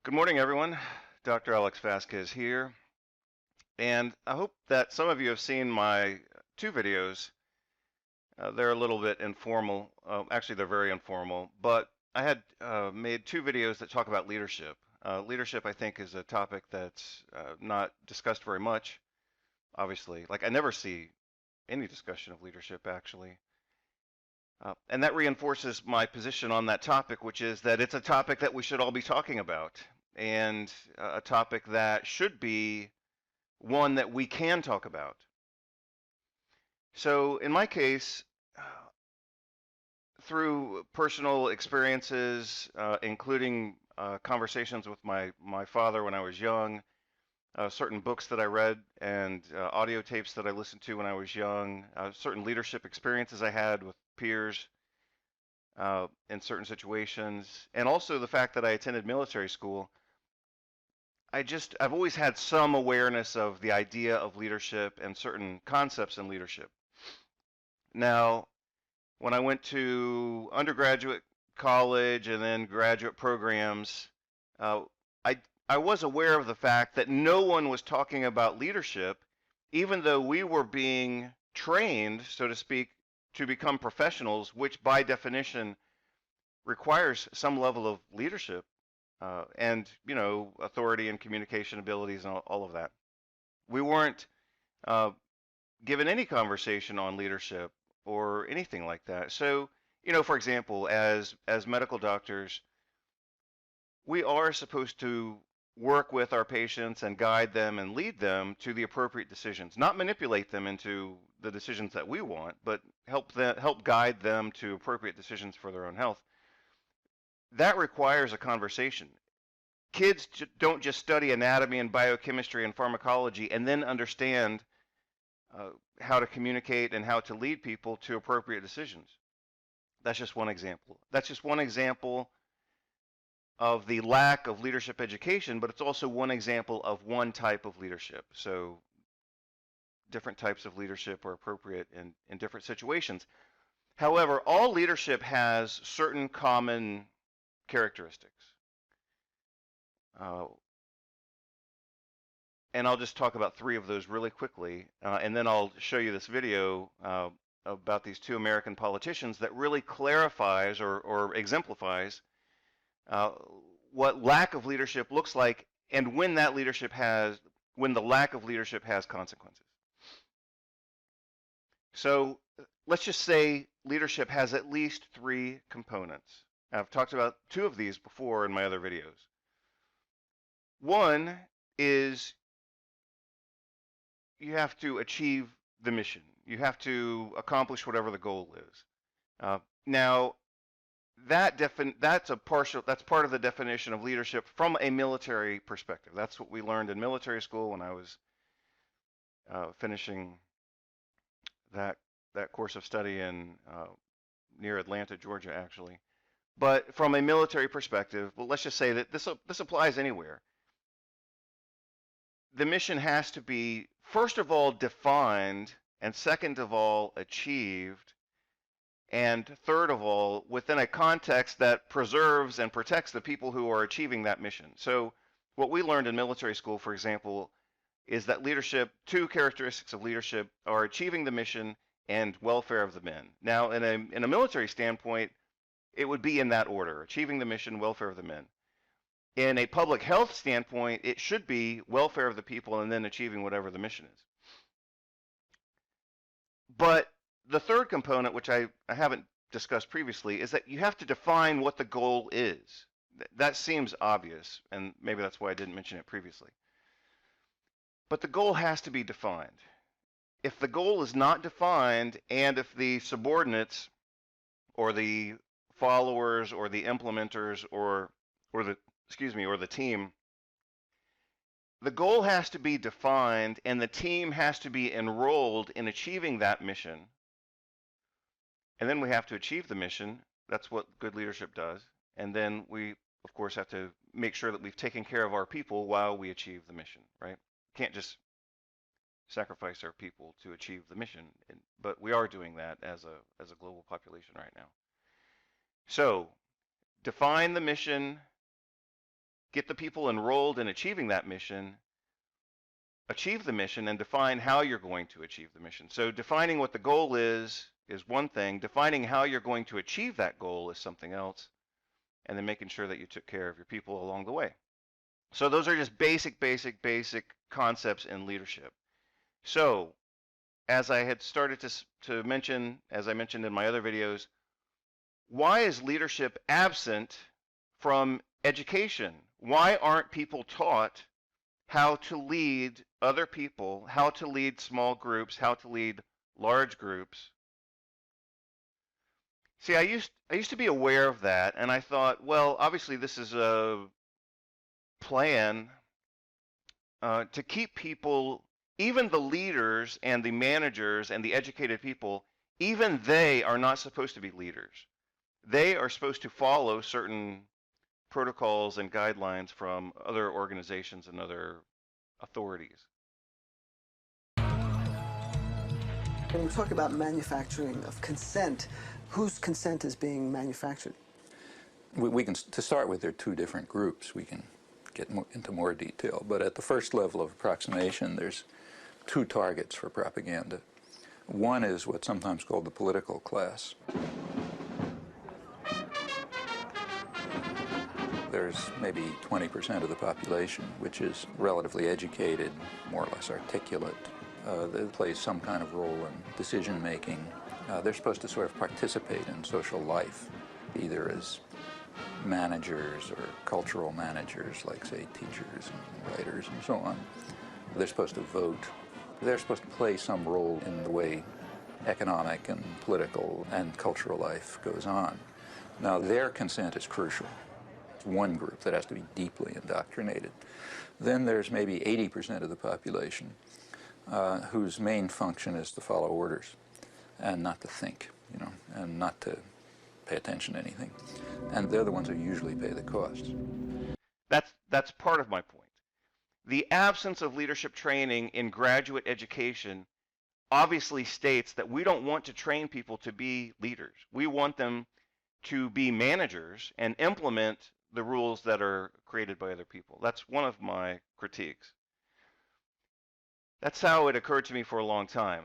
Good morning, everyone. Dr. Alex Vasquez here, and I hope that some of you have seen my two videos. They're a little bit informal. Actually, they're very informal, but I had made two videos that talk about leadership. Leadership, I think, is a topic that's not discussed very much, obviously. Like, I never see any discussion of leadership, actually. And that reinforces my position on that topic, which is that it's a topic that we should all be talking about, and a topic that should be one that we can talk about. So in my case, through personal experiences, including conversations with my father when I was young, certain books that I read and audio tapes that I listened to when I was young, certain leadership experiences I had with peers in certain situations, and also the fact that I attended military school, I've always had some awareness of the idea of leadership and certain concepts in leadership. Now, when I went to undergraduate college and then graduate programs, uh, I, I was aware of the fact that no one was talking about leadership, even though we were being trained, so to speak, to become professionals, which by definition requires some level of leadership and, authority and communication abilities and all of that. We weren't uh, given any conversation on leadership or anything like that. So, for example, as medical doctors, we are supposed to work with our patients and guide them and lead them to the appropriate decisions, not manipulate them into the decisions that we want, but help guide them to appropriate decisions for their own health. That requires a conversation. Kids don't just study anatomy and biochemistry and pharmacology and then understand how to communicate and how to lead people to appropriate decisions. That's just one example. That's just one example of the lack of leadership education, but it's also one example of one type of leadership. So different types of leadership are appropriate in different situations. However, all leadership has certain common characteristics. And I'll just talk about three of those really quickly, and then I'll show you this video about these two American politicians that really clarifies or exemplifies what lack of leadership looks like, and when the lack of leadership has consequences. So let's just say leadership has at least three components. I've talked about two of these before in my other videos. One is you have to achieve the mission. You have to accomplish whatever the goal is. Now, that's part of the definition of leadership from a military perspective. That's what we learned in military school when I was finishing that course of study in near Atlanta, Georgia, actually. But from a military perspective, well, let's just say that this applies anywhere. The mission has to be, first of all, defined, and second of all, achieved, and third of all, within a context that preserves and protects the people who are achieving that mission. So what we learned in military school, for example, is that two characteristics of leadership are achieving the mission and welfare of the men. Now, in a military standpoint, it would be in that order: achieving the mission, welfare of the men. In a public health standpoint, it should be welfare of the people and then achieving whatever the mission is. But the third component, which I haven't discussed previously, is that you have to define what the goal is. That seems obvious, and maybe that's why I didn't mention it previously. But the goal has to be defined. If the goal is not defined, and if the subordinates or the followers or the implementers or the team, the goal has to be defined and the team has to be enrolled in achieving that mission. And then we have to achieve the mission. That's what good leadership does. And then we, of course, have to make sure that we've taken care of our people while we achieve the mission, right? Can't just sacrifice our people to achieve the mission, but we are doing that as a global population right now. So define the mission, get the people enrolled in achieving that mission, achieve the mission, and define how you're going to achieve the mission. So defining what the goal is one thing. Defining how you're going to achieve that goal is something else. And then making sure that you took care of your people along the way. So those are just basic concepts in leadership. So as I had started to mention, as I mentioned in my other videos, why is leadership absent from education? Why aren't people taught how to lead other people, how to lead small groups, how to lead large groups? See, I used to be aware of that, and I thought, well, obviously this is a plan to keep people, even the leaders and the managers and the educated people, even they are not supposed to be leaders. They are supposed to follow certain protocols and guidelines from other organizations and other authorities. When we talk about manufacturing of consent, whose consent is being manufactured? We can, to start with, there are two different groups. We can get into more detail, but at the first level of approximation, there's two targets for propaganda. One is what's sometimes called the political class. There's maybe 20% of the population which is relatively educated, more or less articulate. They play some kind of role in decision making. They're supposed to sort of participate in social life, either as managers or cultural managers, like, say, teachers and writers and so on. They're supposed to vote. They're supposed to play some role in the way economic and political and cultural life goes on. Now, their consent is crucial. It's one group that has to be deeply indoctrinated. Then there's maybe 80% of the population whose main function is to follow orders and not to think, you know, and not to pay attention to anything. And they're the ones who usually pay the costs. That's part of my point. The absence of leadership training in graduate education obviously states that we don't want to train people to be leaders. We want them to be managers and implement the rules that are created by other people. That's one of my critiques. That's how it occurred to me for a long time.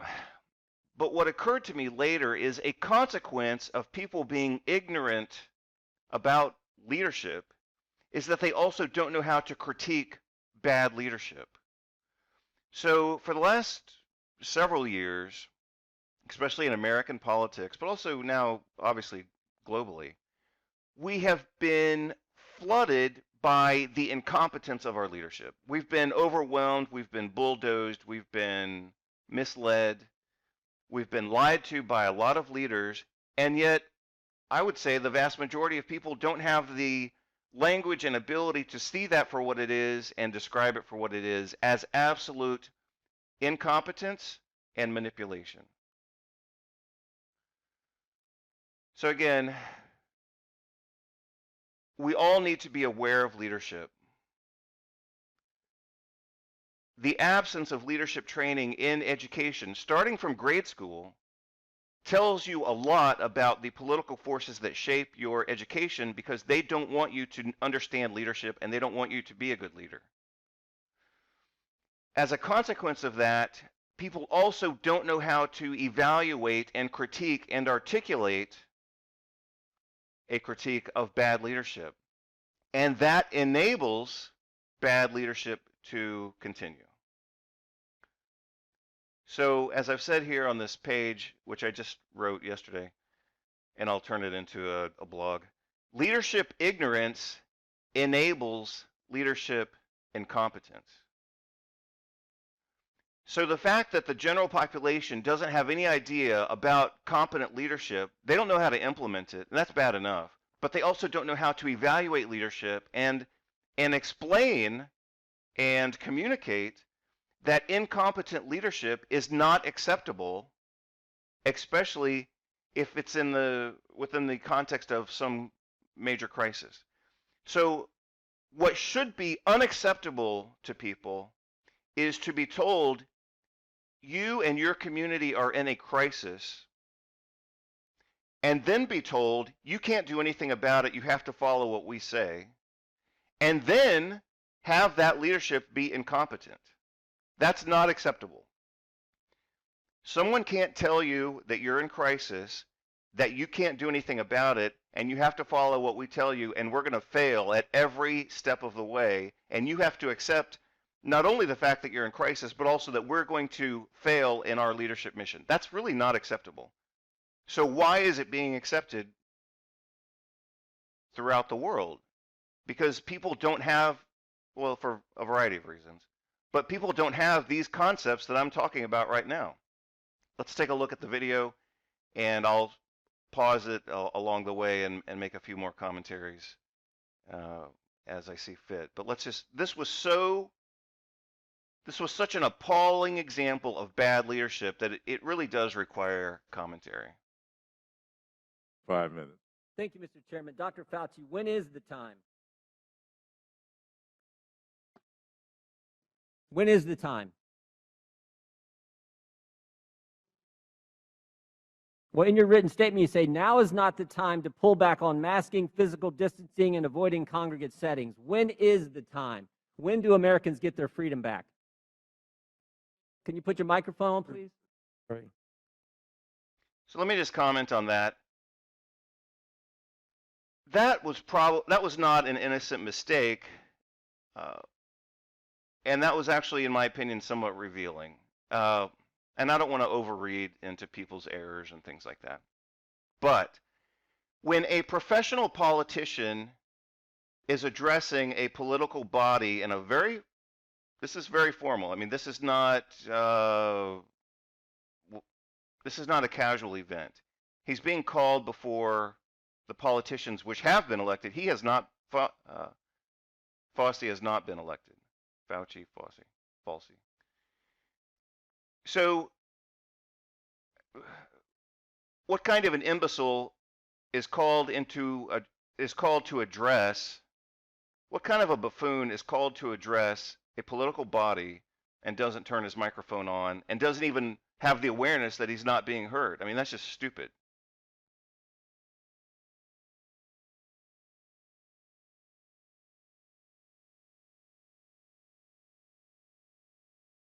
But what occurred to me later is a consequence of people being ignorant about leadership is that they also don't know how to critique bad leadership. So for the last several years, especially in American politics, but also now obviously globally, we have been flooded by the incompetence of our leadership. We've been overwhelmed, we've been bulldozed, we've been misled, we've been lied to by a lot of leaders, and yet I would say the vast majority of people don't have the language and ability to see that for what it is and describe it for what it is, as absolute incompetence and manipulation. So again, we all need to be aware of leadership. The absence of leadership training in education, starting from grade school, tells you a lot about the political forces that shape your education, because they don't want you to understand leadership and they don't want you to be a good leader. As a consequence of that, people also don't know how to evaluate and critique and articulate a critique of bad leadership. And that enables bad leadership to continue. So as I've said here on this page, which I just wrote yesterday, and I'll turn it into a blog, leadership ignorance enables leadership incompetence. So the fact that the general population doesn't have any idea about competent leadership, they don't know how to implement it, and that's bad enough. But they also don't know how to evaluate leadership and explain and communicate that incompetent leadership is not acceptable, especially if it's within the context of some major crisis. So what should be unacceptable to people is to be told, you and your community are in a crisis, and then be told, you can't do anything about it, you have to follow what we say. and then have that leadership be incompetent. That's not acceptable. Someone can't tell you that you're in crisis, that you can't do anything about it, and you have to follow what we tell you, and we're going to fail at every step of the way, and you have to accept not only the fact that you're in crisis, but also that we're going to fail in our leadership mission. That's really not acceptable. So why is it being accepted throughout the world? Because people don't have, well, for a variety of reasons, but people don't have these concepts that I'm talking about right now. Let's take a look at the video, and I'll pause it along the way and make a few more commentaries as I see fit. But let's just, this was such an appalling example of bad leadership that it really does require commentary. 5 minutes. Thank you, Mr. Chairman. Dr. Fauci, when is the time? When is the time? Well, in your written statement, you say, now is not the time to pull back on masking, physical distancing, and avoiding congregate settings. When is the time? When do Americans get their freedom back? Can you put your microphone on, please? Sorry. So let me just comment on that. That was not an innocent mistake, and that was actually, in my opinion, somewhat revealing. And I don't want to overread into people's errors and things like that. But when a professional politician is addressing a political body in a this is very formal. I mean, this is not a casual event. He's being called before the politicians which have been elected. He has not, Fauci has not been elected. Fauci, Fauci. So, what kind of an imbecile is called to address? What kind of a buffoon is called to address a political body and doesn't turn his microphone on and doesn't even have the awareness that he's not being heard? I mean, that's just stupid.